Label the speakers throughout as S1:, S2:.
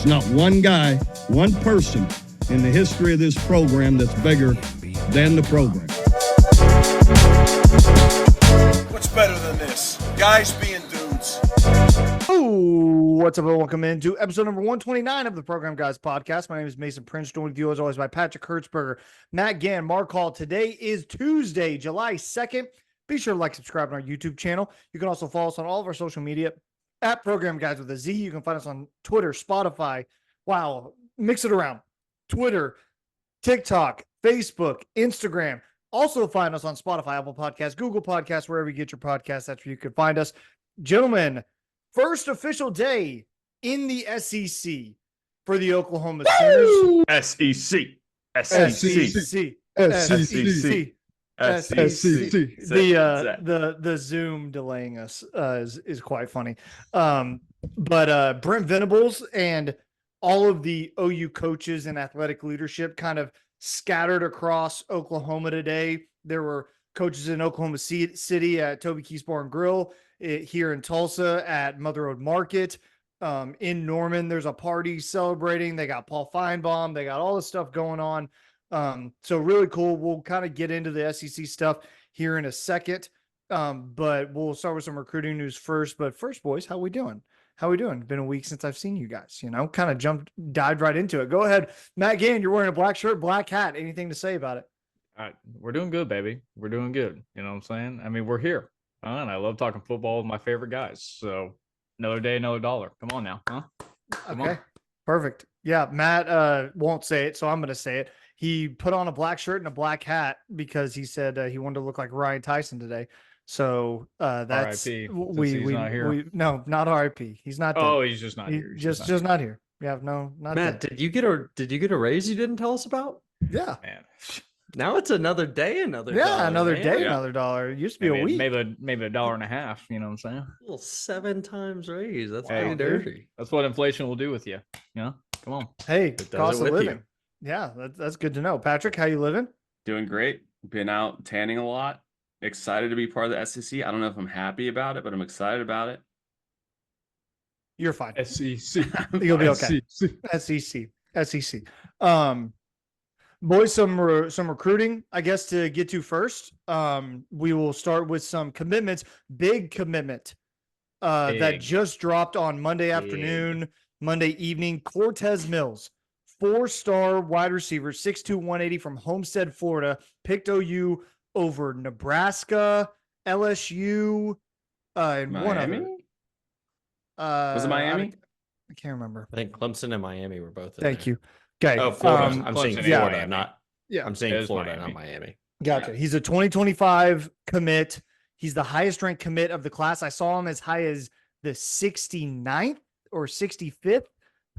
S1: There's not one guy, one person in the history of this program that's bigger than the program.
S2: What's better than this? Guys being dudes.
S3: Oh, what's up, and welcome into episode number 129 of the Program Guys podcast. My name is Mason Prince, joined with you as always by Patrick Hertzberger, Matt Gann, Mark Hall. Today is Tuesday, July 2nd. Be sure to like, subscribe on our YouTube channel. You can also follow us on all of our social media at Program Guys with a Z. You can find us on Twitter, Spotify. Wow, mix it around. Twitter, TikTok, Facebook, Instagram. Also find us on Spotify, Apple Podcasts, Google Podcasts, wherever you get your podcasts. That's where you can find us. Gentlemen, first official day in the SEC for the Oklahoma Sooners.
S4: SEC.
S3: The Zoom delaying us is quite funny. But Brent Venables and all of the OU coaches and athletic leadership kind of scattered across Oklahoma today. There were coaches in Oklahoma City at Toby Keith's Bar and Grill, here in Tulsa at Mother Road Market. In Norman, there's a party celebrating. They got Paul Feinbaum. They got all this stuff going on. So really cool. We'll kind of get into the SEC stuff here in a second. But we'll start with some recruiting news first. But first, boys, how we doing? Been a week since I've seen you guys, kind of dived right into it. Go ahead. Matt Gann, you're wearing a black shirt, black hat. Anything to say about it?
S4: We're doing good, baby. We're doing good. You know what I'm saying? I mean, we're here. And I love talking football with my favorite guys. So another day, another dollar. Come on now. Huh? Come on.
S3: Perfect. Yeah. Matt won't say it, so I'm going to say it. He put on a black shirt and a black hat because he said he wanted to look like Ryan Tyson today. So that's
S4: RIP,
S3: we
S4: not here.
S3: No, not RIP. He's not there.
S4: Oh, he's just not here.
S3: Just not here. Yeah, no, not
S5: Matt,
S3: dead.
S5: did you get a raise you didn't tell us about?
S3: Yeah.
S4: Man.
S5: Now it's another day, another
S3: Yeah,
S5: dollar,
S3: another
S5: man.
S3: day,
S4: Yeah.
S3: another dollar. It used to be a week.
S4: Maybe $1.50. You know what I'm saying?
S5: Well, 7 times raise. That's
S4: Hey,
S5: pretty dirty.
S4: That's what inflation will do with you. You know? Come on.
S3: Hey,
S5: does
S3: cost
S5: it
S3: of
S5: with
S3: living. Yeah, that's good to know. Patrick, how you living?
S6: Doing great. Been out tanning a lot. Excited to be part of the SEC. I don't know if I'm happy about it, but I'm excited about it.
S3: You're fine.
S4: SEC.
S3: You'll be okay. SEC. Boys, some recruiting, I guess, to get to first. We will start with some commitments. Big commitment that just dropped on Monday afternoon, Monday evening. Cortez Mills, 4-star wide receiver, 6'2", 180 from Homestead, Florida, picked OU over Nebraska, LSU, and
S6: Miami?
S3: one other.
S6: Was it Miami?
S3: I can't remember.
S5: I think Clemson and Miami were both in
S3: Thank
S5: there.
S3: you. Okay.
S5: Oh, Florida. I'm
S4: Clemson
S5: saying
S4: and
S5: Florida,
S4: Miami.
S5: not.
S3: Yeah.
S5: I'm
S4: It
S5: saying
S4: is
S5: Florida,
S4: Miami.
S5: not Miami.
S3: Gotcha. He's a 2025 commit. He's the highest ranked commit of the class. I saw him as high as the 69th or 65th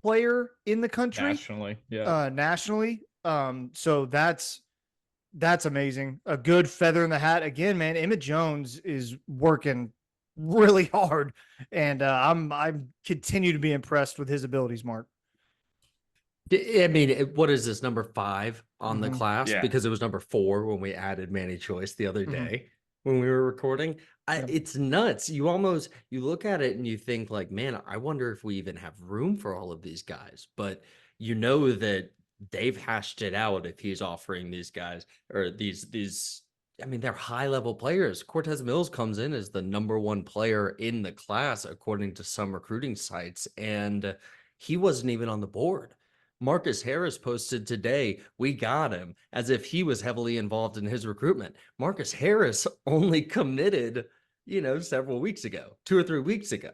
S3: player in the country.
S4: Nationally. Yeah.
S3: Nationally. So that's amazing. A good feather in the hat. Again, man, Emmett Jones is working really hard. And I'm continue to be impressed with his abilities, Mark.
S5: I mean, what is this, number 5 on the
S3: Mhm.
S5: class?
S6: Yeah.
S5: Because it was number 4 when we added Manny Choice the other
S3: Mhm.
S5: day when we were recording.
S3: Yeah.
S5: It's nuts. You look at it and you think like, man, I wonder if we even have room for all of these guys. But you know that they've hashed it out if he's offering these guys or these. I mean, they're high level players. Cortez Mills comes in as the number 1 player in the class, according to some recruiting sites. And he wasn't even on the board. Marcus Harris posted today, we got him, as if he was heavily involved in his recruitment. Marcus Harris only committed, several weeks ago, 2 or 3 weeks ago.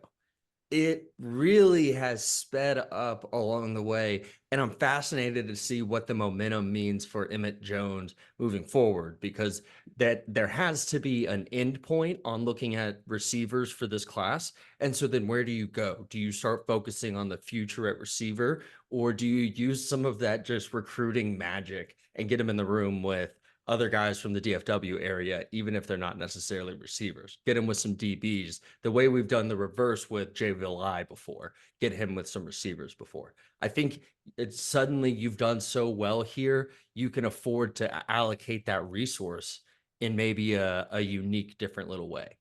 S5: It really has sped up along the way, and I'm fascinated to see what the momentum means for Emmett Jones moving forward, because that there has to be an end point on looking at receivers for this class. And so then where do you go? Do you start focusing on the future at receiver, or do you use some of that just recruiting magic and get them in the room with other guys from the DFW area, even if they're not necessarily receivers? Get him with some DBs, the way we've done the reverse with Jay Villi before. Get him with some receivers before. I think it's suddenly you've done so well here, you can afford to allocate that resource in maybe a unique, different little way.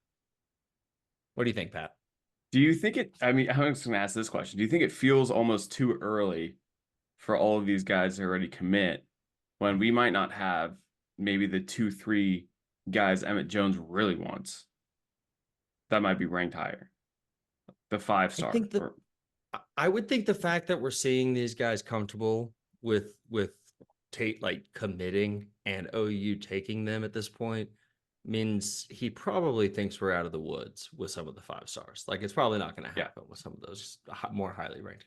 S5: What do you think, Pat?
S6: Do you think it? I mean, I'm just going to ask this question. Do you think it feels almost too early for all of these guys to already commit when we might not have maybe the 2, 3 guys Emmett Jones really wants that might be ranked higher? The 5-star.
S5: think that I would think the fact that we're seeing these guys comfortable with Tate like committing and OU taking them at this point means he probably thinks we're out of the woods with some of the 5-stars. Like it's probably not going to happen with some of those more highly ranked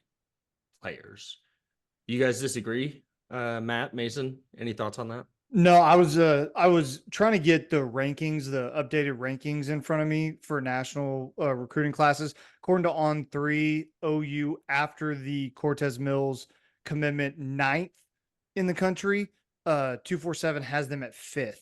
S5: players. You guys disagree? Matt, Mason, any thoughts on that?
S3: No, I was trying to get the rankings, the updated rankings in front of me for national recruiting classes. According to On3, OU after the Cortez Mills commitment 9th in the country, 247 has them at 5th.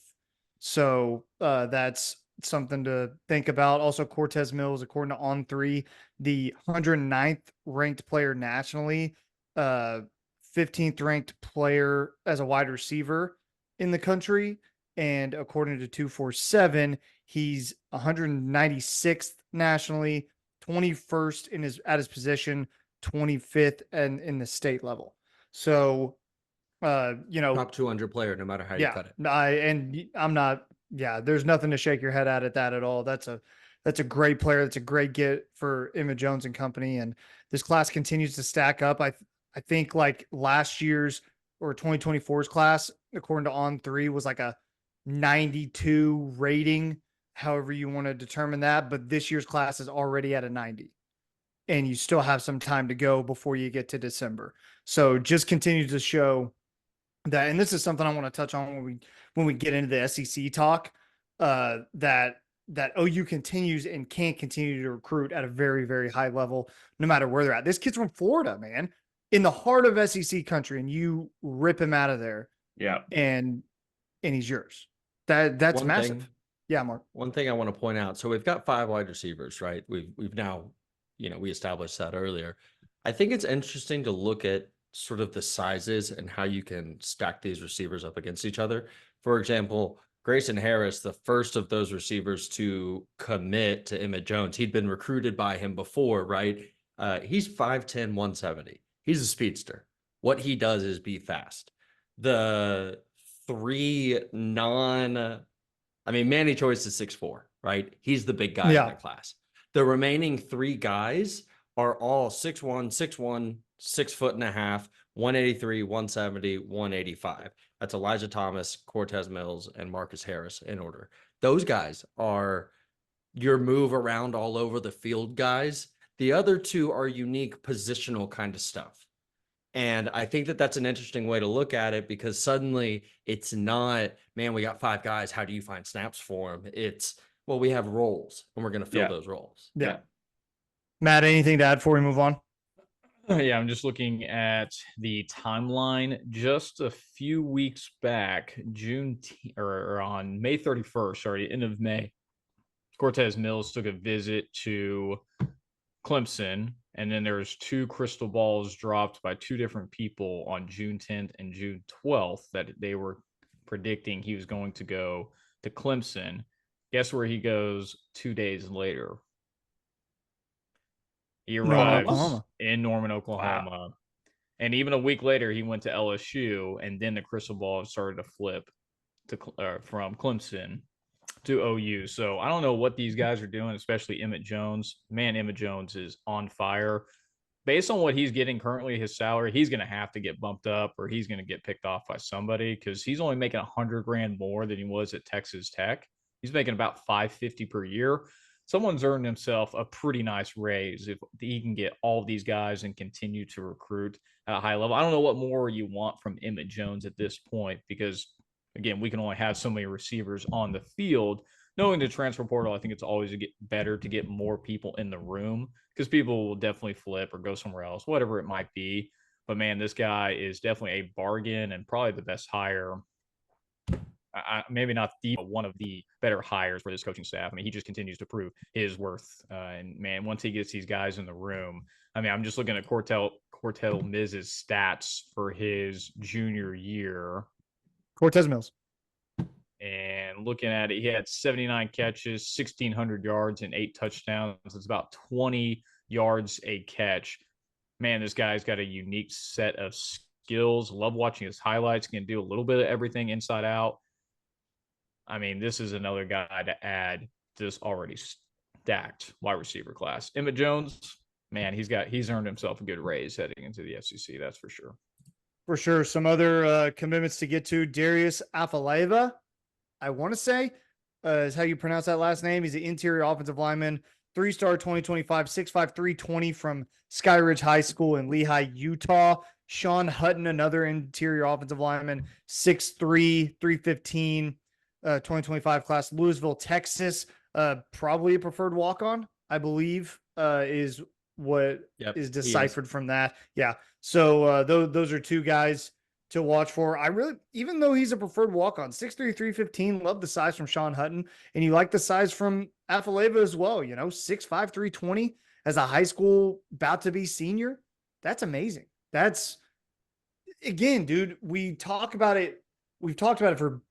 S3: So that's something to think about. Also, Cortez Mills, according to On3, the 109th ranked player nationally, 15th ranked player as a wide receiver in the country, and according to 247, he's 196th nationally, 21st in his at his position, 25th and in the state level. So
S5: Top 200 player, no matter how you cut it.
S3: I'm not. Yeah, there's nothing to shake your head at that at all. That's a great player. That's a great get for Emmett Jones and company. And this class continues to stack up. I think like last year's or 2024's class, according to On3, was like a 92 rating, however you want to determine that. But this year's class is already at a 90. And you still have some time to go before you get to December. So just continue to show that, and this is something I want to touch on when we get into the SEC talk, that OU continues and can continue to recruit at a very, very high level, no matter where they're at. This kid's from Florida, man, in the heart of SEC country, and you rip him out of there.
S6: Yeah.
S3: And he's yours. That's
S5: One
S3: massive. Yeah, Mark.
S5: One thing I want to point out. So we've got 5 wide receivers, right? We've now, we established that earlier. I think it's interesting to look at sort of the sizes and how you can stack these receivers up against each other. For example, Grayson Harris, the first of those receivers to commit to Emmett Jones, he'd been recruited by him before, right? He's 5'10", 170. He's a speedster. What he does is be fast. The 3 Manny Choice is 6'4", right? He's the big guy in that class. The remaining 3 guys are all 6'1", 6'1", 6'1.5", 183, 170, 185. That's Elijah Thomas, Cortez Mills, and Marcus Harris in order. Those guys are your move around all over the field guys. The other 2 are unique positional kind of stuff. And I think that that's an interesting way to look at it, because suddenly it's not, man, we got 5 guys. How do you find snaps for them? It's, well, we have roles and we're going to fill those roles.
S3: Yeah. Matt, anything to add before we move on?
S4: Yeah, I'm just looking at the timeline. Just a few weeks back, on May 31st, end of May, Cortez Mills took a visit to Clemson, and then there's 2 crystal balls dropped by 2 different people on June 10th and June 12th that they were predicting he was going to go to Clemson. Guess where he goes 2 days later? He arrives in Norman, Oklahoma. Wow. And even a week later, he went to LSU, and then the crystal ball started to flip from Clemson to OU. So I don't know what these guys are doing, especially Emmett Jones. Man, Emmett Jones is on fire. Based on what he's getting currently, his salary, he's going to have to get bumped up, or he's going to get picked off by somebody, because he's only making $100,000 more than he was at Texas Tech. He's making about $550 per year. Someone's earned himself a pretty nice raise if he can get all these guys and continue to recruit at a high level. I don't know what more you want from Emmett Jones at this point, because, again, we can only have so many receivers on the field. Knowing the transfer portal, I think it's always better to get more people in the room, because people will definitely flip or go somewhere else, whatever it might be. But, man, this guy is definitely a bargain and probably the best hire. Maybe not one of the better hires for this coaching staff. I mean, he just continues to prove his worth. And, man, once he gets these guys in the room, I mean, I'm just looking at Cortez Mills' stats for his junior year.
S3: Cortez Mills.
S4: And looking at it, he had 79 catches, 1,600 yards, and 8 touchdowns. It's about 20 yards a catch. Man, this guy's got a unique set of skills. Love watching his highlights. Can do a little bit of everything inside out. I mean, this is another guy to add to this already stacked wide receiver class. Emmett Jones, man, he's earned himself a good raise heading into the SEC. That's for sure.
S3: For sure. Some other commitments to get to. Darius Afalava, I want to say, is how you pronounce that last name. He's an interior offensive lineman, 3-star 2025, 6'5", 320 from Skyridge High School in Lehigh, Utah. Sean Hutton, another interior offensive lineman, 6'3", 315, 2025 class, Louisville, Texas. Probably a preferred walk-on, I believe, is what is deciphered from that. Yeah. So those are two guys to watch for. I really, even though he's a preferred walk-on, 6'3", 315, love the size from Sean Hutton. And you like the size from Afalava as well, 6'5", 320 as a high school about to be senior. That's amazing. That's, again, dude, we've talked about it for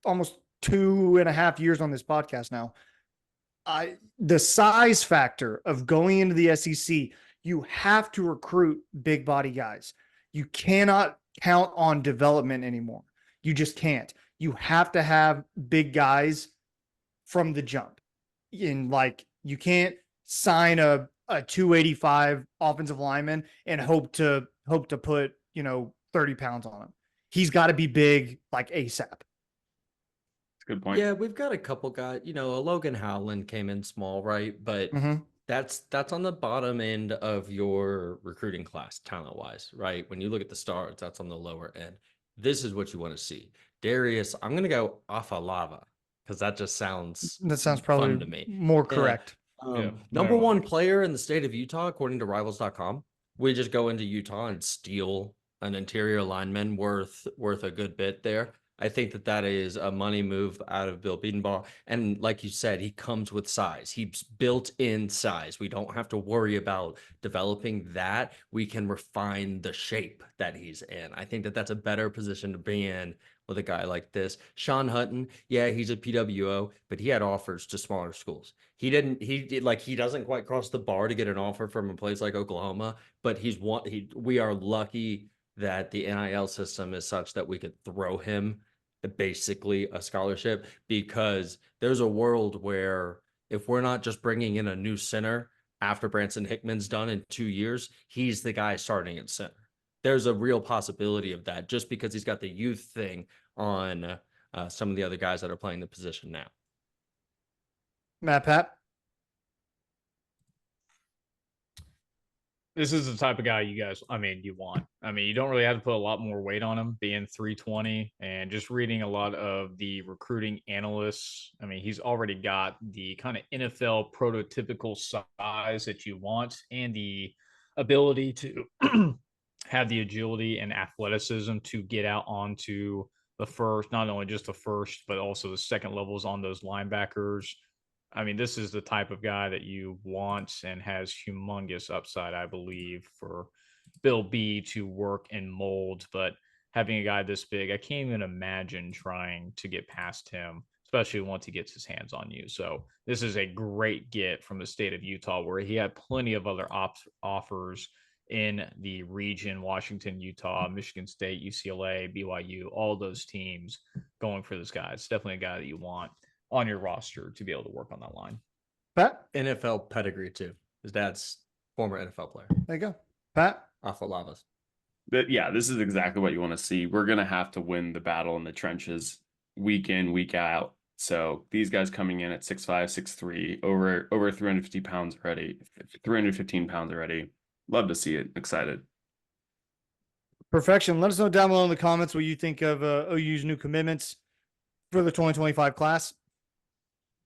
S3: almost 2.5 years on this podcast now. The size factor of going into the SEC, you have to recruit big body guys. You cannot count on development anymore. You just can't. You have to have big guys from the jump. You can't sign a 285 offensive lineman and hope to put, 30 pounds on him. He's got to be big like ASAP.
S6: Good point.
S5: Yeah, we've got a couple guys. A Logan Howland came in small, right? But that's on the bottom end of your recruiting class, talent-wise, right? When you look at the stars, that's on the lower end. This is what you want to see. Darius, I'm going to go Afalava because that sounds probably fun to me.
S3: More correct.
S5: Number one player in the state of Utah, according to Rivals.com. We just go into Utah and steal an interior lineman worth a good bit there. I think that is a money move out of Bill Bedenbaugh. And like you said, he comes with size. He's built in size. We don't have to worry about developing that. We can refine the shape that he's in. I think that's a better position to be in with a guy like this. Sean Hutton, yeah, he's a PWO, but he had offers to smaller schools. He doesn't quite cross the bar to get an offer from a place like Oklahoma, but we are lucky that the NIL system is such that we could throw him basically a scholarship, because there's a world where if we're not just bringing in a new center after Branson Hickman's done in 2 years, he's the guy starting at center. There's a real possibility of that just because he's got the youth thing on some of the other guys that are playing the position now.
S3: Matt Pat.
S4: This is the type of guy you want. You don't really have to put a lot more weight on him, being 320, and just reading a lot of the recruiting analysts. He's already got the kind of NFL prototypical size that you want and the ability to have the agility and athleticism to get out onto the first, not only just the first, but also the second levels on those linebackers. This is the type of guy that you want and has humongous upside, I believe, for Bill B to work and mold. But having a guy this big, I can't even imagine trying to get past him, especially once he gets his hands on you. So this is a great get from the state of Utah, where he had plenty of other offers in the region: Washington, Utah, Michigan State, UCLA, BYU, all those teams going for this guy. It's definitely a guy that you want on your roster to be able to work on that line.
S3: Pat?
S5: NFL pedigree too. His dad's former NFL player.
S3: There you go. Pat?
S5: Afalavas.
S6: But yeah, this is exactly what you want to see. We're going to have to win the battle in the trenches week in, week out. So these guys coming in at 6'5", 6'3", over 350 pounds already, 315 pounds already. Love to see it. Excited.
S3: Perfection. Let us know down below in the comments what you think of OU's new commitments for the 2025 class.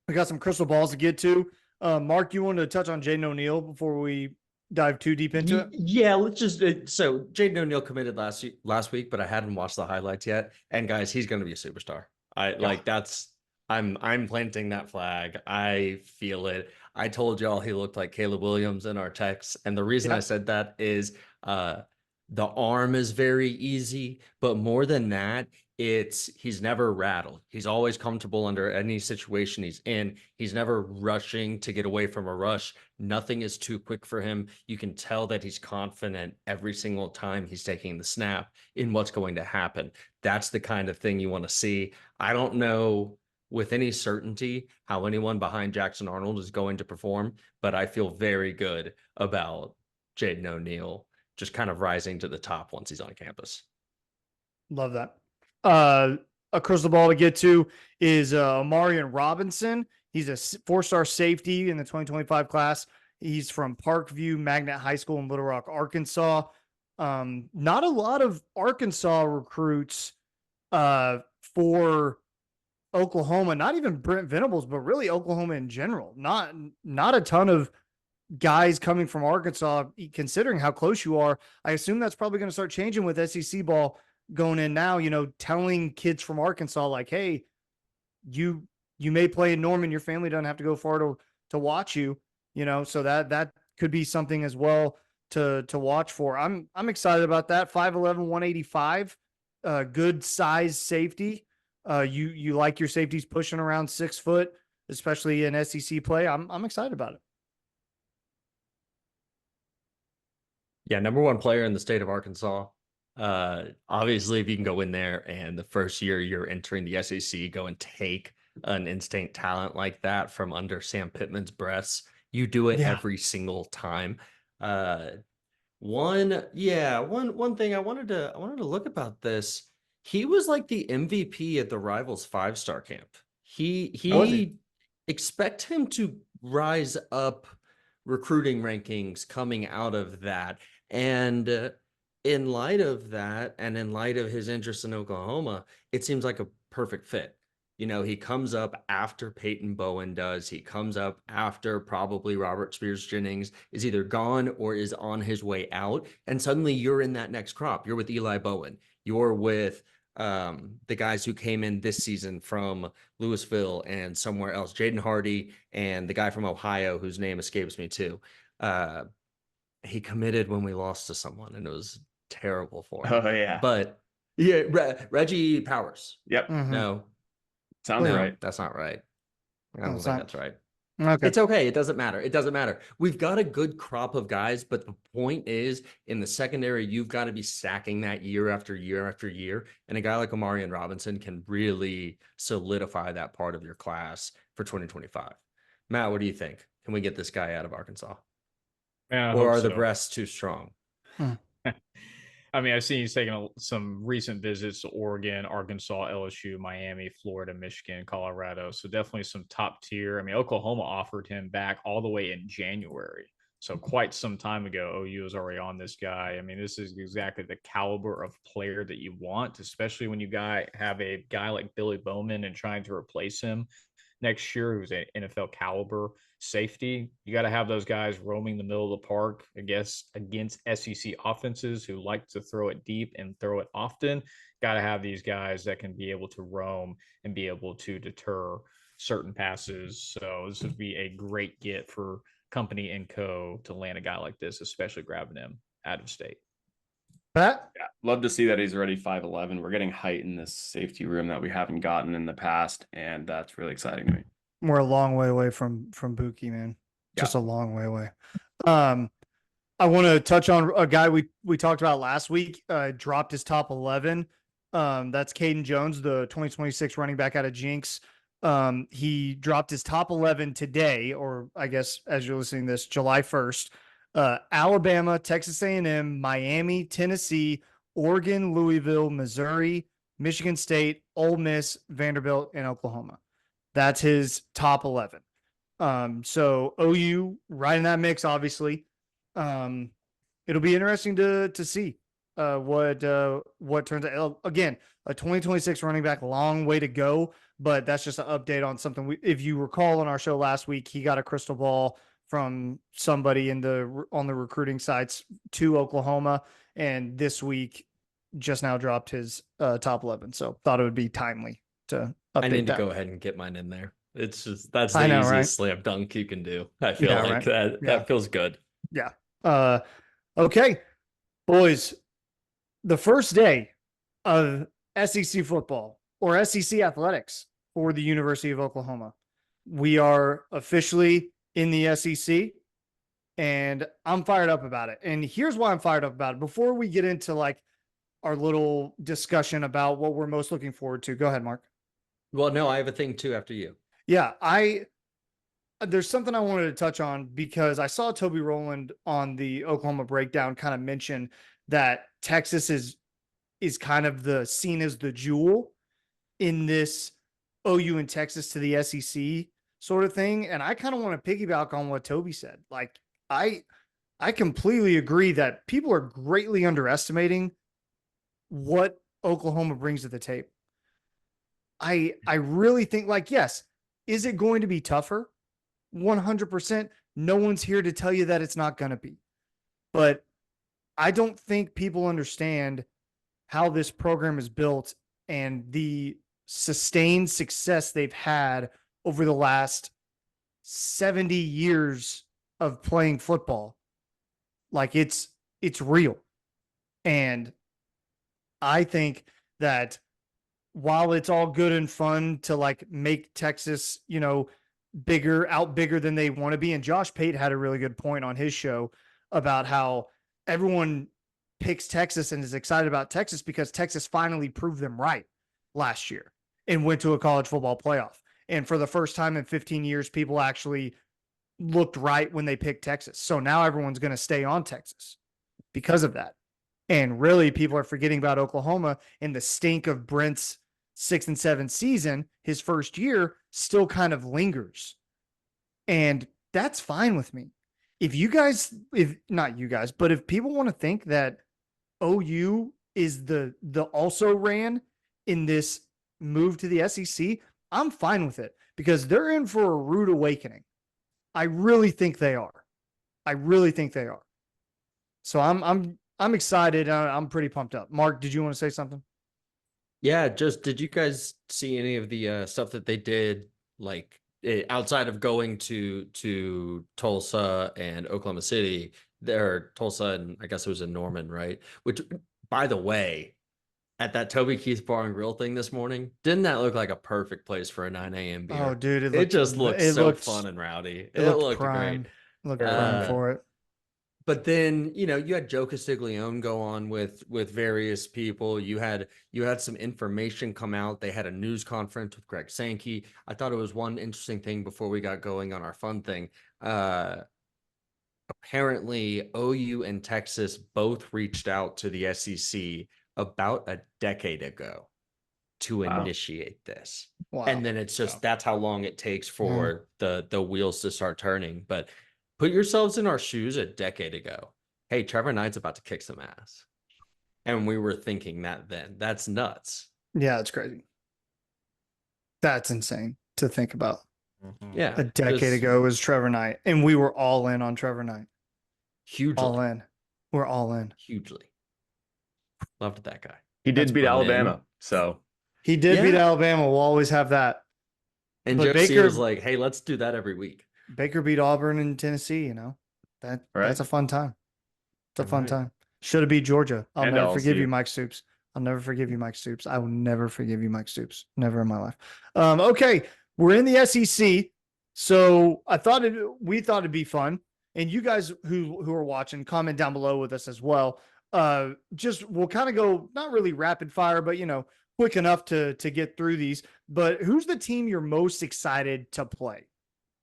S3: We got some crystal balls to get to. Mark, you wanted to touch on Jaden O'Neal before we dive too deep into it?
S5: Yeah, let's just so Jaden O'Neal committed last week, but I hadn't watched the highlights yet. And guys, he's going to be a superstar. I'm planting that flag. I feel it. I told y'all he looked like Caleb Williams in our text, and the reason I said that is The arm is very easy, but more than that, he's never rattled. He's always comfortable under any situation he's in. He's never rushing to get away from a rush. Nothing is too quick for him. You can tell that he's confident every single time he's taking the snap in what's going to happen. That's the kind of thing you want to see. I don't know with any certainty how anyone behind Jackson Arnold is going to perform, but I feel very good about Jaden O'Neal just kind of rising to the top once he's on campus.
S3: Love that. A crystal ball to get to is Marion Robinson. He's a 4-star safety in the 2025 class. He's from Parkview Magnet High School in Little Rock, Arkansas. Not a lot of Arkansas recruits for Oklahoma, not even Brent Venables, but really Oklahoma in general. Not a ton of guys coming from Arkansas, considering how close you are. I assume that's probably going to start changing with SEC ball going in now, telling kids from Arkansas, like, hey, you may play in Norman, your family doesn't have to go far to watch you, so that could be something as well to watch for. I'm excited about that. 5'11", 185, good size safety. You like your safeties pushing around 6 foot, especially in SEC play. I'm excited about it.
S5: Yeah, number one player in the state of Arkansas. Obviously, if you can go in there and the first year you're entering the SEC, go and take an instant talent like that from under Sam Pittman's breasts, you do it every single time. One thing I wanted to look about this. He was like the MVP at the Rivals 5-star camp. He expect him to rise up recruiting rankings coming out of that. And in light of that, and in light of his interest in Oklahoma, it seems like a perfect fit. He comes up after Peyton Bowen does. He comes up after probably Robert Spears Jennings is either gone or is on his way out. And suddenly you're in that next crop. You're with Eli Bowen. You're with the guys who came in this season from Louisville and somewhere else, Jaden Hardy and the guy from Ohio whose name escapes me too. He committed when we lost to someone and it was terrible for him.
S6: Oh yeah.
S5: But yeah, Reggie Powers.
S6: Yep.
S3: Mhm.
S5: No,
S6: Sounds right.
S5: that's not right. I
S3: No,
S5: don't
S3: it's
S5: think
S3: not.
S5: that's right.
S3: Okay.
S5: It's okay. It doesn't matter. It doesn't matter. We've got a good crop of guys, but the point is in the secondary, you've got to be stacking that year after year after year. And a guy like Amarian Robinson can really solidify that part of your class for 2025. Matt, what do you think? Can we get this guy out of Arkansas?
S4: Yeah,
S5: Or are the breasts too strong?
S4: I mean, I've seen he's taken some recent visits to Oregon, Arkansas, LSU, Miami, Florida, Michigan, Colorado. So definitely some top tier. I mean, Oklahoma offered him back all the way in January. So quite some time ago, OU was already on this guy. I mean, this is exactly the caliber of player that you want, especially when you have a guy like Billy Bowman and trying to replace him next year, who's an NFL caliber safety. You got to have those guys roaming the middle of the park, I guess, against SEC offenses who like to throw it deep and throw it often. Got to have these guys that can be able to roam and be able to deter certain passes. So this would be a great get for Company and Co. to land a guy like this, especially grabbing him out of state.
S3: Pat?
S6: Yeah, love to see that he's already 5'11". We're getting height in this safety room that we haven't gotten in the past, and that's really exciting to me.
S3: We're a long way away from Buki, man. Just a long way away. I want to touch on a guy we talked about last week, dropped his top 11. That's Caden Jones, the 2026 running back out of Jinx. He dropped his top 11 today, or I guess as you're listening to this, July 1st. Alabama, Texas A&M, Miami, Tennessee, Oregon, Louisville, Missouri, Michigan State, Ole Miss, Vanderbilt, and Oklahoma. That's his top 11. So OU right in that mix, obviously. It'll be interesting to see what turns out. Again, a 2026 running back, long way to go, but that's just an update on something. If you recall on our show last week, he got a crystal ball from somebody on the recruiting sites to Oklahoma, and this week just now dropped his top 11. So thought it would be timely to update.
S5: I need to
S3: that.
S5: go ahead and get mine in there. It's just that's the easiest slam dunk you can do. I feel like that feels good.
S3: Yeah. Okay, boys, the first day of SEC football or SEC athletics for the University of Oklahoma. We are officially in the SEC, and I'm fired up about it. And here's why I'm fired up about it. Before we get into like our little discussion about what we're most looking forward to, go ahead, Mark.
S5: Well, no, I have a thing too after you.
S3: Yeah, there's something I wanted to touch on because I saw Toby Rowland on the Oklahoma Breakdown kind of mention that Texas is kind of the seen as the jewel in this OU and Texas to the SEC sort of thing. And I kind of want to piggyback on what Toby said. Like I completely agree that people are greatly underestimating what Oklahoma brings to the table. I really think, like, yes, is it going to be tougher? 100%. No one's here to tell you that it's not going to be. But I don't think people understand how this program is built and the sustained success they've had over the last 70 years of playing football. Like it's real. And I think that while it's all good and fun to like make Texas, bigger than they want to be. And Josh Pate had a really good point on his show about how everyone picks Texas and is excited about Texas because Texas finally proved them right last year and went to a college football playoff. And for the first time in 15 years, people actually looked right when they picked Texas. So now everyone's going to stay on Texas because of that. And really, people are forgetting about Oklahoma and the stink of Brent's 6 and 7 season. His first year still kind of lingers. And that's fine with me. If not you guys, but if people want to think that OU is the also ran in this move to the SEC, I'm fine with it because they're in for a rude awakening. I really think they are. So I'm excited. I'm pretty pumped up. Mark, did you want to say something?
S5: Yeah, did you guys see any of the stuff that they did, like outside of going to Tulsa and Oklahoma City, there Tulsa and I guess it was in Norman, right? Which, by the way, at that Toby Keith Bar and Grill thing this morning, didn't that look like a perfect place for a 9 a.m. beer?
S3: Oh, dude,
S5: it just looked so fun and rowdy. It looked
S3: prime.
S5: great.
S3: It looked prime for it.
S5: But then, you had Joe Castiglione go on with various people. You had some information come out. They had a news conference with Greg Sankey. I thought it was one interesting thing before we got going on our fun thing. Apparently, OU and Texas both reached out to the SEC about a decade ago to initiate this. Wow. And then it's just that's how long it takes for the wheels to start turning. But put yourselves in our shoes a decade ago. Hey, Trevor Knight's about to kick some ass. And we were thinking that then. That's nuts.
S3: Yeah, it's crazy. That's insane to think about.
S5: Mm-hmm. Yeah.
S3: A decade ago was Trevor Knight. And we were all in on Trevor Knight.
S5: Hugely.
S3: All in. We're all in.
S5: Hugely. Loved that guy.
S6: He did beat Alabama. So
S3: he did beat Alabama. We'll always have that.
S5: And Baker was like, hey, let's do that every week.
S3: Baker beat Auburn in Tennessee, that's a fun time. It's a fun time. Should have beat Georgia. I'll never forgive you, Mike Stoops. I will never forgive you, Mike Stoops. Never in my life. Okay, we're in the SEC. So we thought it'd be fun. And you guys who are watching, comment down below with us as well. We'll kind of go, not really rapid fire, but quick enough to get through these. But who's the team you're most excited to play?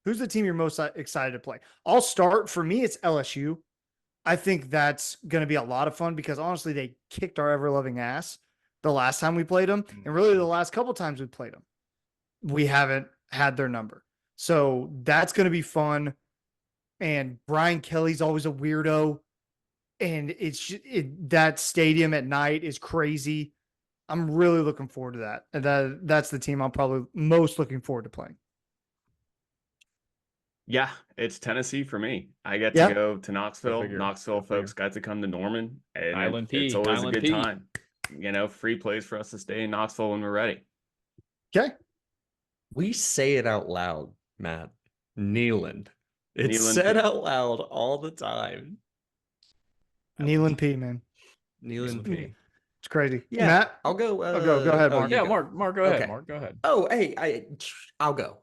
S3: Who's the team you're most excited to play? I'll start. For me, it's LSU. I think that's going to be a lot of fun because honestly, they kicked our ever-loving ass the last time we played them. And really the last couple times we played them, we haven't had their number. So that's going to be fun. And Brian Kelly's always a weirdo. And that stadium at night is crazy. I'm really looking forward to that. And that's the team I'm probably most looking forward to playing.
S6: Yeah, it's Tennessee for me. I get to go to Knoxville. Knoxville folks got to come to Norman. And it's always a good time. Free place for us to stay in Knoxville when we're ready.
S3: Okay.
S5: We say it out loud, Matt. Neyland. It's said out loud all the time.
S3: Neyland P, man.
S5: Neyland P.
S3: It's crazy.
S5: Yeah,
S3: Matt?
S5: I'll go.
S3: Go ahead, Mark.
S5: You
S4: Yeah,
S5: go.
S4: Mark, go ahead.
S5: Okay.
S4: Mark, go ahead.
S5: Oh, hey, I'll go.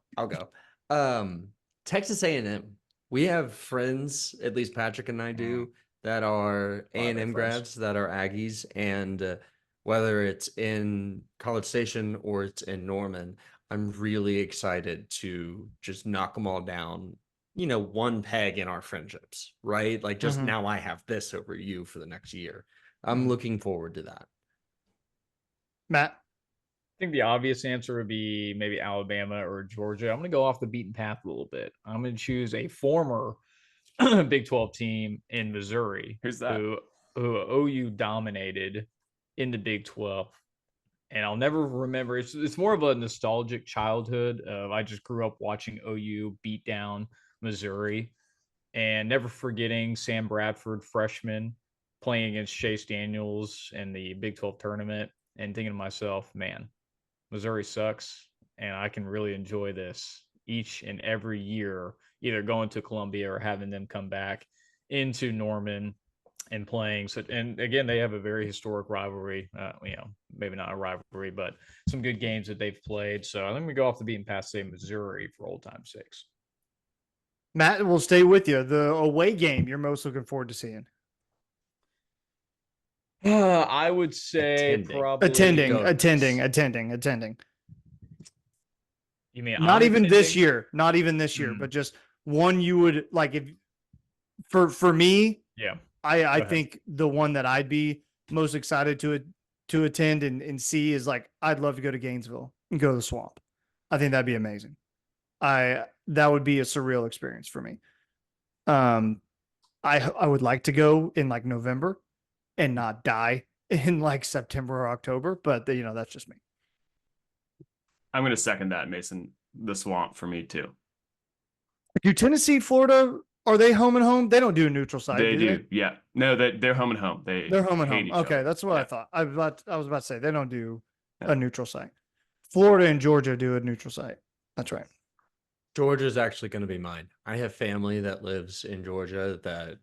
S5: Texas A&M. We have friends, at least Patrick and I do, that are
S4: Wow, they're
S5: A&M
S4: friends.
S5: grads, that are Aggies, and whether it's in College Station or it's in Norman, I'm really excited to just knock them all down. One peg in our friendships, right? Like just
S3: Mhm.
S5: now I have this over you for the next year. I'm
S3: Mhm.
S5: looking forward to that.
S3: Matt?
S4: I think the obvious answer would be maybe Alabama or Georgia. I'm going to go off the beaten path a little bit. I'm going to choose a former Big 12 team in Missouri
S6: Who's that?
S4: who OU dominated in the Big 12. And I'll never remember. It's more of a nostalgic childhood. I just grew up watching OU beat down Missouri, and never forgetting Sam Bradford, freshman, playing against Chase Daniels in the Big 12 tournament, and thinking to myself, man, Missouri sucks, and I can really enjoy this each and every year, either going to Columbia or having them come back into Norman and playing. So, and again, they have a very historic rivalry. Maybe not a rivalry, but some good games that they've played. So I'm going to go off the beaten path, say Missouri for old time's sakes.
S3: Matt, we'll stay with you. The away game you're most looking forward to seeing.
S4: I would say
S5: Attending.
S4: probably
S3: Attending.
S4: You mean
S3: Not
S4: I'm
S3: even this
S4: attending?
S3: year. Not even this year, but just one you would like if for me,
S4: Yeah.
S3: I
S4: Go ahead.
S3: think the one that I'd be most excited to attend and see is like I'd love to go to Gainesville and go to the Swamp. I think that'd be amazing. That would be a surreal experience for me. I would like to go in like November and not die in like September or October, but that's just me.
S6: I'm going to second that, Mason. The Swamp for me too.
S3: Do Tennessee, Florida, are they home and home? They don't do a neutral site,
S6: They
S3: do
S6: do,
S3: they?
S6: yeah. No, they're home and home.
S3: They're home and
S6: hate
S3: home.
S6: each
S3: Okay,
S6: other.
S3: that's what I
S6: Yeah.
S3: thought. I was about to say they don't do
S6: Yeah.
S3: a neutral site. Florida and Georgia do a neutral site. That's right.
S5: Georgia's actually going to be mine. I have family that lives in Georgia that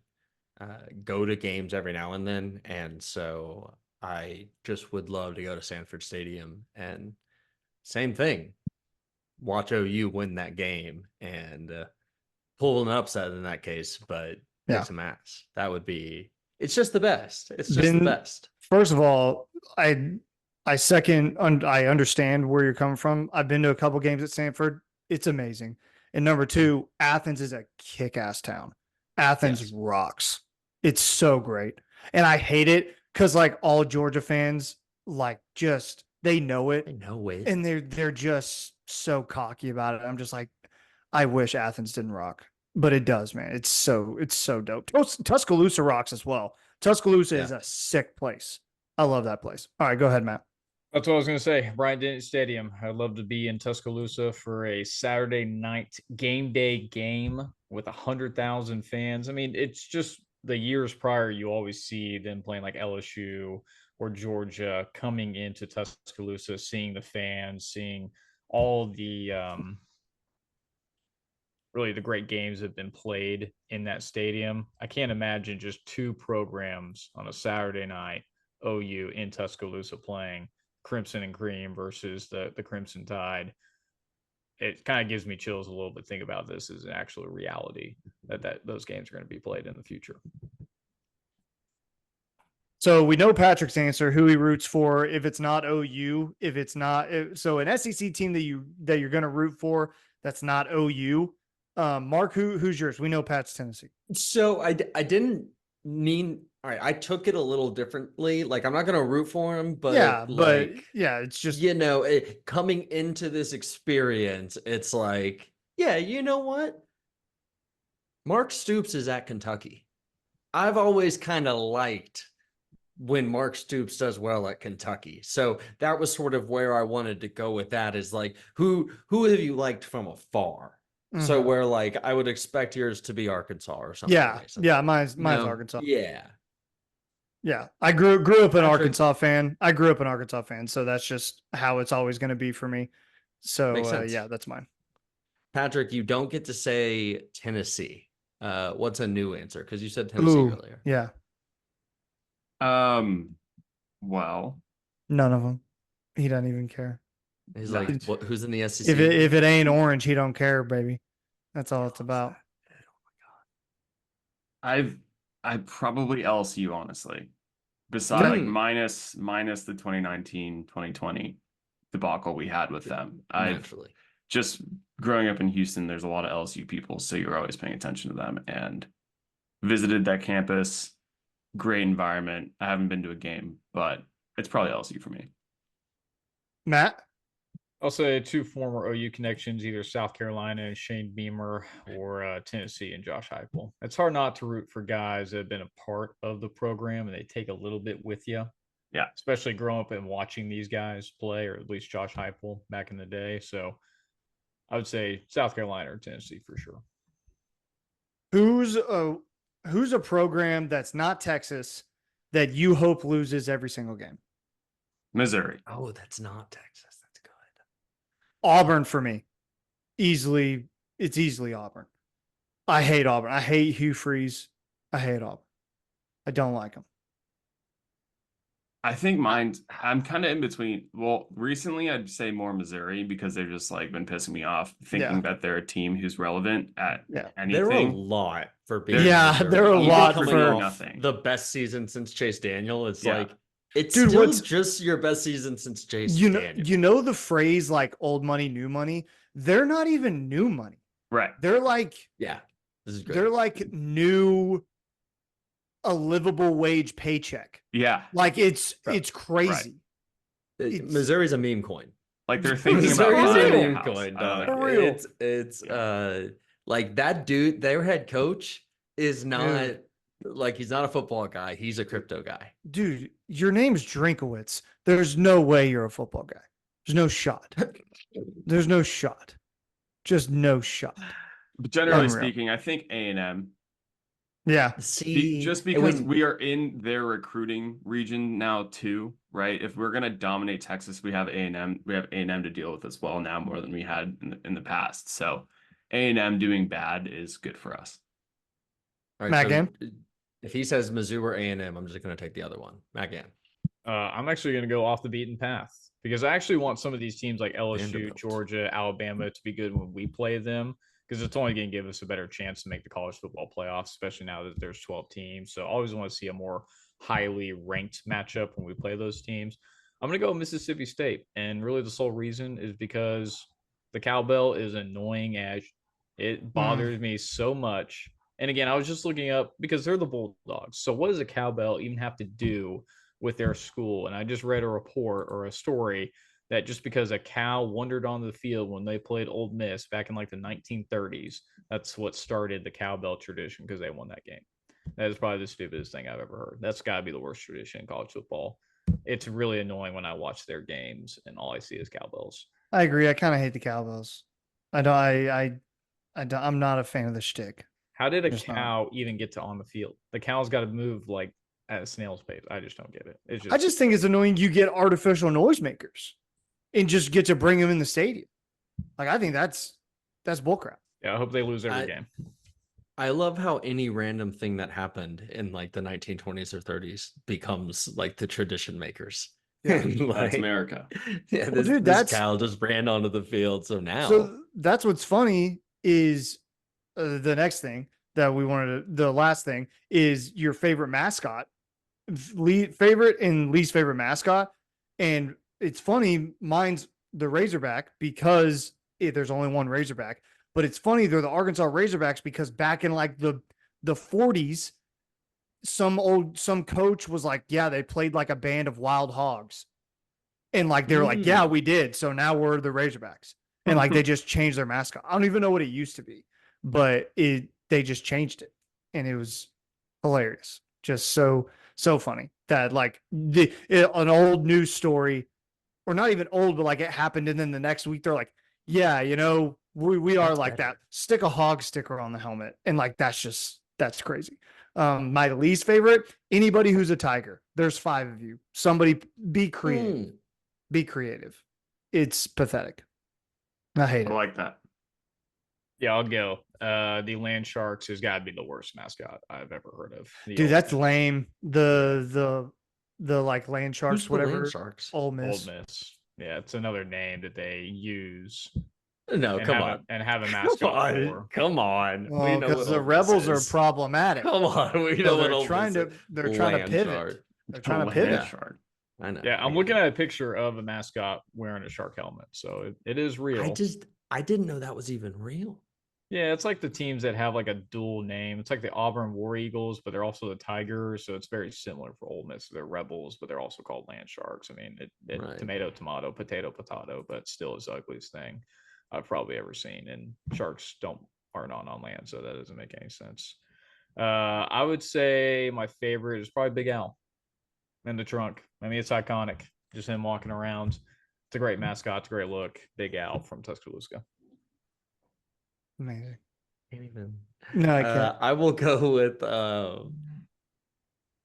S5: go to games every now and then, and so I just would love to go to Sanford Stadium and same thing, watch OU win that game and pull an upset in that case, but
S3: Yeah.
S5: kick some ass. That would be. It's just the best. It's just the best.
S3: First of all, I understand where you're coming from. I've been to a couple games at Sanford. It's amazing. And number two, Athens is a kick-ass town. Athens
S5: Yes.
S3: rocks. It's so great. And I hate it because like all Georgia fans, like just they know it.
S5: I know it.
S3: And they're just so cocky about it. I'm just like, I wish Athens didn't rock. But it does, man. It's so dope. Tuscaloosa rocks as well. Tuscaloosa is a sick place. I love that place. All right, go ahead, Matt.
S4: That's what I was going to say. Bryant-Denny Stadium. I'd love to be in Tuscaloosa for a Saturday night game day game with 100,000 fans. I mean, it's just the years prior, you always see them playing like LSU or Georgia coming into Tuscaloosa, seeing the fans, seeing all the really the great games that have been played in that stadium. I can't imagine just two programs on a Saturday night, OU in Tuscaloosa playing Crimson and Cream versus the Crimson Tide. It kind of gives me chills a little bit. Think about this as an actual reality that those games are going to be played in the future.
S3: So we know Patrick's answer, who he roots for. If it's not OU, if it's not so an SEC team that you're going to root for that's not OU. Mark, who's yours? We know Pat's Tennessee.
S5: So I didn't mean. All right, I took it a little differently. Like I'm not going to root for him, but
S3: it's just
S5: coming into this experience, it's like, yeah, you know what? Mark Stoops is at Kentucky. I've always kind of liked when Mark Stoops does well at Kentucky. So that was sort of where I wanted to go with that is like, who have you liked from afar? Mm-hmm. So where like, I would expect yours to be Arkansas or something.
S3: Yeah. Mine's Arkansas. Yeah. I grew up an Arkansas fan. So that's just how it's always going to be for me. So that's mine.
S5: Patrick, you don't get to say Tennessee. What's a new answer? Because you said Tennessee earlier.
S3: Yeah.
S6: Well,
S3: None of them. He doesn't even care.
S5: He's
S6: No.
S5: like, what, who's in the SEC?
S3: If it ain't orange, he don't care, baby. That's all it's about.
S6: I'd probably LSU, honestly. Besides, like,
S5: Hmm.
S6: minus the 2019-2020 debacle we had with them. I've
S5: Naturally.
S6: just growing up in Houston, there's a lot of LSU people, so you're always paying attention to them, and visited that campus. Great environment. I haven't been to a game, but it's probably LSU for me.
S3: Matt?
S4: I'll say two former OU connections, either South Carolina and Shane Beamer or Tennessee and Josh Heupel. It's hard not to root for guys that have been a part of the program and they take a little bit with you.
S6: Yeah.
S4: Especially growing up and watching these guys play, or at least Josh Heupel back in the day. So I would say South Carolina or Tennessee for sure.
S3: Who's a program that's not Texas that you hope loses every single game?
S6: Missouri.
S5: Oh, that's not Texas. That's good.
S3: Auburn for me. Easily, it's easily Auburn. I hate Auburn. I hate Hugh Freeze. I hate Auburn. I don't like him.
S6: I think I'm kind of in between. Well, recently I'd say more Missouri because they've just like been pissing me off thinking that they're a team who's relevant at anything.
S5: They're a lot for being.
S3: Yeah,
S5: Missouri.
S3: they're a
S5: Even
S3: lot
S5: coming
S3: for
S5: off
S6: nothing.
S5: the best season since Chase Daniel. It's
S6: Yeah.
S5: like it's
S3: Dude,
S5: still
S3: what's-
S5: just your best season since Chase
S3: You know,
S5: Daniel.
S3: you know the phrase like old money, new money? They're not even new money.
S6: Right.
S3: They're like
S5: Yeah, this is good.
S3: they're like new a livable wage paycheck.
S6: Yeah.
S3: Like it's
S5: Right.
S3: crazy. it's-
S5: Missouri's a meme coin.
S6: Like they're thinking about
S5: Missouri's a
S6: buying a
S5: meme
S6: house.
S5: coin,
S6: I don't
S5: dog.
S6: know.
S3: For real.
S5: It's like that dude, their head coach is not like he's not a football guy. He's a crypto guy.
S3: Dude, your name's Drinkowitz. There's no way you're a football guy. There's no shot. There's no shot. Just no shot.
S6: But generally
S3: Unreal.
S6: speaking, I think A&M,
S3: Yeah.
S5: See,
S6: just
S5: and
S6: because
S5: when-
S6: we are in their recruiting region now too, right? If we're gonna dominate Texas, we have A&M. We have A&M to deal with as well now more than we had in the past. So A&M doing bad is good for us.
S5: all
S3: Matt
S5: so
S3: Gann?
S5: if he says Mizzou or A&M, I'm just going to take the other one. Matt Gann.
S4: I'm actually going to go off the beaten path because I actually want some of these teams like LSU,
S5: Vanderbilt.
S4: Georgia, Alabama to be good when we play them because it's only going to give us a better chance to make the college football playoffs, especially now that there's 12 teams. So I always want to see a more highly ranked matchup when we play those teams. I'm going to go Mississippi State. And really the sole reason is because the cowbell is annoying as it bothers me so much. And again, I was just looking up because they're the Bulldogs. So what does a cowbell even have to do with their school? And I just read a report or a story that just because a cow wandered on the field when they played Ole Miss back in like the 1930s, that's what started the cowbell tradition because they won that game. That is probably the stupidest thing I've ever heard. That's got to be the worst tradition in college football. It's really annoying when I watch their games and all I see is cowbells.
S3: I agree. I kind of hate the cowbells. I'm not a fan of the shtick.
S4: How did a
S3: Just not.
S4: cow even get to on the field? The cow's got to move like at a snail's pace. I just don't get it. It's just,
S3: I just think it's annoying you get artificial noisemakers and just get to bring them in the stadium. Like I think that's bullcrap.
S4: yeah, I hope they lose every
S5: I-
S4: game.
S5: I love how any random thing that happened in like the 1920s or 30s becomes like the tradition makers.
S3: Yeah.
S5: Like,
S6: That's America.
S5: Yeah,
S3: Well, dude,
S5: this
S3: that's-
S5: cow just ran onto the field. So now,
S3: So that's what's funny is the next thing that we wanted to, the last thing is your favorite mascot, favorite and least favorite mascot. And it's funny, mine's the Razorback because there's only one Razorback, but it's funny they're the Arkansas Razorbacks because back in like the 40s, some coach was like, yeah, they played like a band of wild hogs. And like they were like, yeah, we did. So now we're the Razorbacks. And like they just changed their mascot. I don't even know what it used to be, but they just changed it. And it was hilarious. Just so funny that like an old news story, or not even old, but like it happened. And then the next week they're like, yeah, you know, we are
S5: That's
S3: like
S5: better.
S3: that. Stick a hog sticker on the helmet. And like, that's crazy. My least favorite, anybody who's a tiger. There's 5 of you. Somebody be creative. Be creative. It's pathetic. I hate
S6: I
S3: it.
S6: like that.
S4: Yeah, I'll go. The Land Sharks has got to be the worst mascot I've ever heard of. The
S3: Dude,
S4: old-
S3: that's lame. The the like land sharks,
S5: Who's the land
S3: whatever.
S5: sharks?
S3: Ole
S4: Old
S3: Miss.
S4: Miss. Yeah, it's another name that they use
S5: No,
S4: and
S5: come
S4: have
S5: on.
S4: and have a
S5: Come
S4: mascot
S5: on.
S4: for.
S5: Come on.
S3: Well,
S5: We know
S3: because
S5: what
S3: the
S5: Ole Miss
S3: rebels are
S5: is.
S3: problematic.
S5: Come on. We
S3: So
S5: know what
S3: they're
S5: Ole
S3: trying
S5: Miss
S3: to
S5: is.
S3: they're trying to
S5: Land
S3: pivot.
S5: shark.
S3: They're trying to
S6: Land
S3: pivot.
S6: shark.
S5: I know.
S4: Yeah, I'm looking at a picture of a mascot wearing a shark helmet, so it is real.
S5: I didn't know that was even real.
S4: Yeah, it's like the teams that have like a dual name. It's like the Auburn War Eagles, but they're also the Tigers, so it's very similar for Ole Miss. They're Rebels, but they're also called Land Sharks. I mean,
S5: Right.
S4: tomato, tomato, potato, potato, but still is the ugliest thing I've probably ever seen. And sharks are not on land, so that doesn't make any sense. I would say my favorite is probably Big Al in the trunk. I mean, it's iconic. Just him walking around. It's a great mascot. It's a great look. Big Al from Tuscaloosa.
S3: Amazing.
S5: Can't even.
S3: No, I can't.
S5: I will go with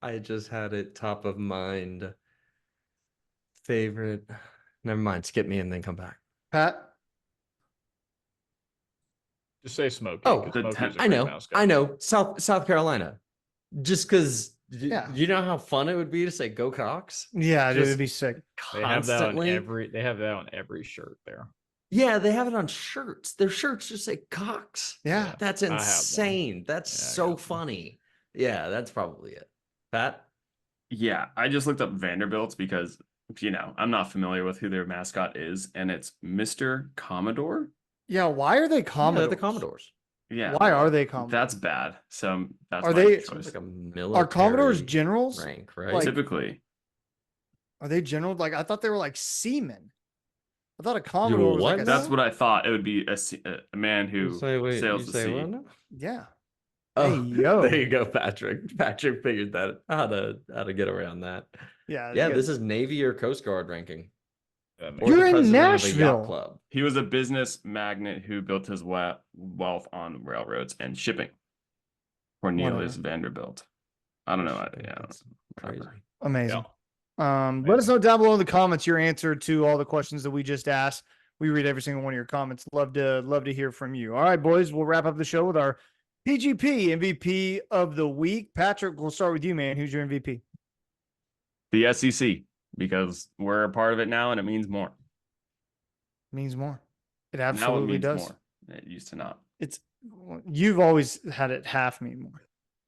S5: I just had it top of mind. Favorite. Never mind. Skip me and then come back.
S3: Pat.
S4: Just say Smokey.
S5: Oh,
S4: 'cause
S6: the
S4: Smokey's a
S5: I
S4: great
S5: know.
S4: mascot.
S5: I know. South Carolina. Just because
S3: Yeah.
S5: you know how fun it would be to say go Cox?
S3: Yeah, dude,
S5: Just
S3: it'd be sick.
S4: They have that on
S5: Constantly.
S4: they have that on every shirt there.
S5: Yeah, they have it on shirts. Their shirts just say Cox.
S3: Yeah.
S5: That's
S4: I have one.
S5: insane. That's
S4: Yeah, I
S5: so
S4: got one.
S5: funny. Yeah, that's probably it. Pat?
S6: Yeah, I just looked up Vanderbilt's because I'm not familiar with who their mascot is, and it's Mr. Commodore.
S3: Yeah, why are they
S5: Yeah,
S3: Commodores?
S5: they're the Commodores.
S6: Yeah,
S3: Why are
S6: well,
S3: they Commodores?
S6: that's bad. So that's
S3: Are
S6: my
S3: they-
S5: Sounds
S6: choice.
S5: like a military
S3: Are Commodores generals?
S5: rank, right?
S3: Like-
S6: Typically,
S3: Are they general? Like I thought they were like seamen. I thought a Commodore was
S5: what
S3: like a
S5: now?
S6: that's what I thought. It would be a man
S5: You
S6: who
S5: say, wait,
S6: sails
S5: you
S6: the
S5: say
S6: sea.
S5: what now?
S3: yeah.
S5: Oh,
S3: Hey, yo.
S5: there you go, Patrick. Patrick figured that how to get around that.
S3: Yeah.
S5: Yeah,
S3: you
S5: this
S3: guys-
S5: is Navy or Coast Guard ranking.
S4: That makes
S5: Or the
S3: You're in
S5: president of a
S3: Nashville.
S5: yacht club.
S6: He was a business magnate who built his wealth on railroads and shipping. Cornelius Vanderbilt. I don't know. Yeah,
S5: That's crazy.
S6: whatever.
S3: Amazing.
S4: Yeah.
S3: Let us know down below in the comments your answer to all the questions that we just asked. We read every single one of your comments. Love to hear from you. All right, boys, we'll wrap up the show with our PGP MVP of the week. Patrick, we'll start with you, man. Who's your MVP?
S6: The SEC, because we're a part of it now and it means more.
S3: Means more. It
S6: Now it
S3: absolutely
S6: means
S3: does.
S6: more. It used to not.
S3: You've always had it half mean more.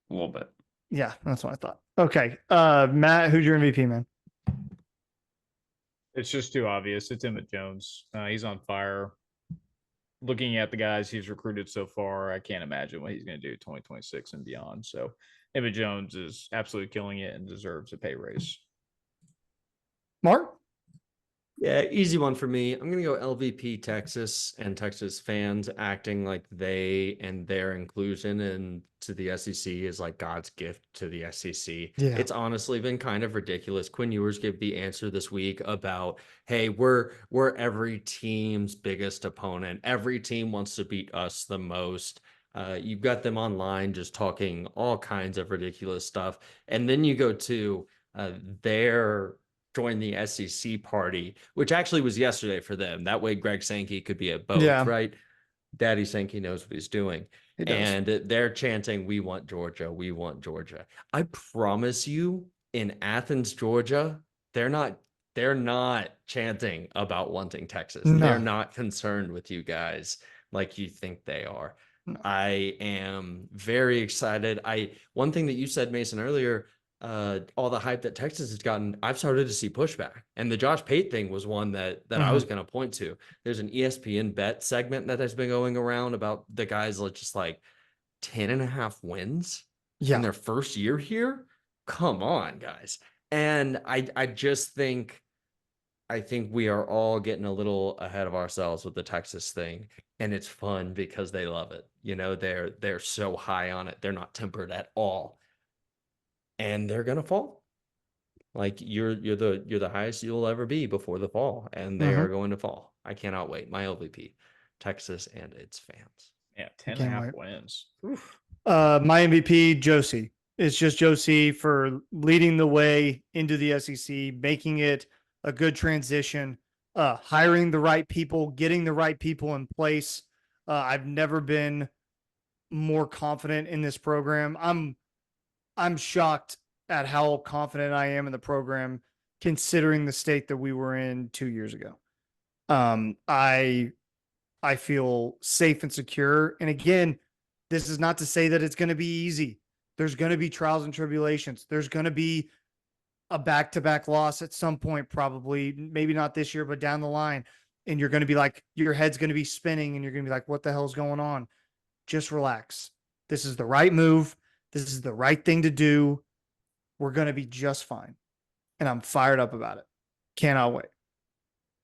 S6: A little bit.
S3: Yeah, that's what I thought. Okay. Matt, who's your MVP, man?
S4: It's just too obvious. It's Emmett Jones. He's on fire. Looking at the guys he's recruited so far, I can't imagine what he's going to do 2026 and beyond. So Emmett Jones is absolutely killing it and deserves a pay raise.
S3: Mark?
S5: Yeah, easy one for me. I'm gonna go LVP Texas and Texas fans acting like they and their inclusion into the SEC is like God's gift to the SEC.
S3: Yeah.
S5: It's honestly been kind of ridiculous. Quinn Ewers gave the answer this week about, hey, we're every team's biggest opponent. Every team wants to beat us the most. You've got them online just talking all kinds of ridiculous stuff. And then you go to their join the SEC party, which actually was yesterday for them. That way Greg Sankey could be at both,
S3: Yeah.
S5: right? Daddy Sankey knows what he's doing.
S3: He does.
S5: And they're chanting, we want Georgia, we want Georgia. I promise you, in Athens, Georgia, they're not chanting about wanting Texas.
S3: No.
S5: They're not concerned with you guys like you think they are.
S3: No.
S5: I am very excited. One thing that you said, Mason, earlier, all the hype that Texas has gotten, I've started to see pushback. And the Josh Pate thing was one that I was going to point to. There's an ESPN bet segment that has been going around about the guys just like 10.5 wins
S3: Yeah.
S5: in their first year here. Come on, guys. And I just think we are all getting a little ahead of ourselves with the Texas thing. And it's fun because they love it. You know, they're so high on it. They're not tempered at all. And they're gonna fall. Like you're the highest you'll ever be before the fall, and they are going to fall. I cannot wait. My LVP, Texas and its fans.
S4: Yeah, 10
S3: Can't
S4: and a half
S3: wait.
S4: wins. Oof.
S3: My MVP, Josie. It's just Josie for leading the way into the SEC, making it a good transition, hiring the right people, getting the right people in place. I've never been more confident in this program. I'm shocked at how confident I am in the program, considering the state that we were in 2 years ago. I feel safe and secure. And again, this is not to say that it's going to be easy. There's going to be trials and tribulations. There's going to be a back-to-back loss at some point, probably, maybe not this year, but down the line. And you're going to be like, your head's going to be spinning and you're going to be like, what the hell's going on? Just relax. This is the right move. This is the right thing to do. We're going to be just fine. And I'm fired up about it. Cannot wait.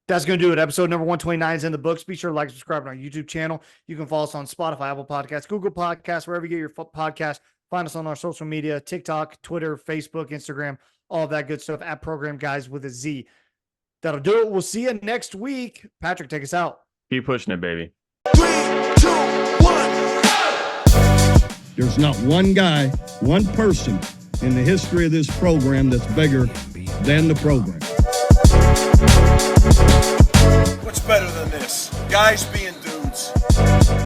S3: That's going to do it. Episode number 129 is in the books. Be sure to like, subscribe on our YouTube channel. You can follow us on Spotify, Apple Podcasts, Google Podcasts, wherever you get your podcast. Find us on our social media, TikTok, Twitter, Facebook, Instagram, all of that good stuff at Program Guys with a Z. That'll do it. We'll see you next week. Patrick, take us out.
S6: Keep pushing it, baby.
S2: 3, 2, 1.
S1: There's not one guy, one person in the history of this program that's bigger than the program.
S2: What's better than this? Guys being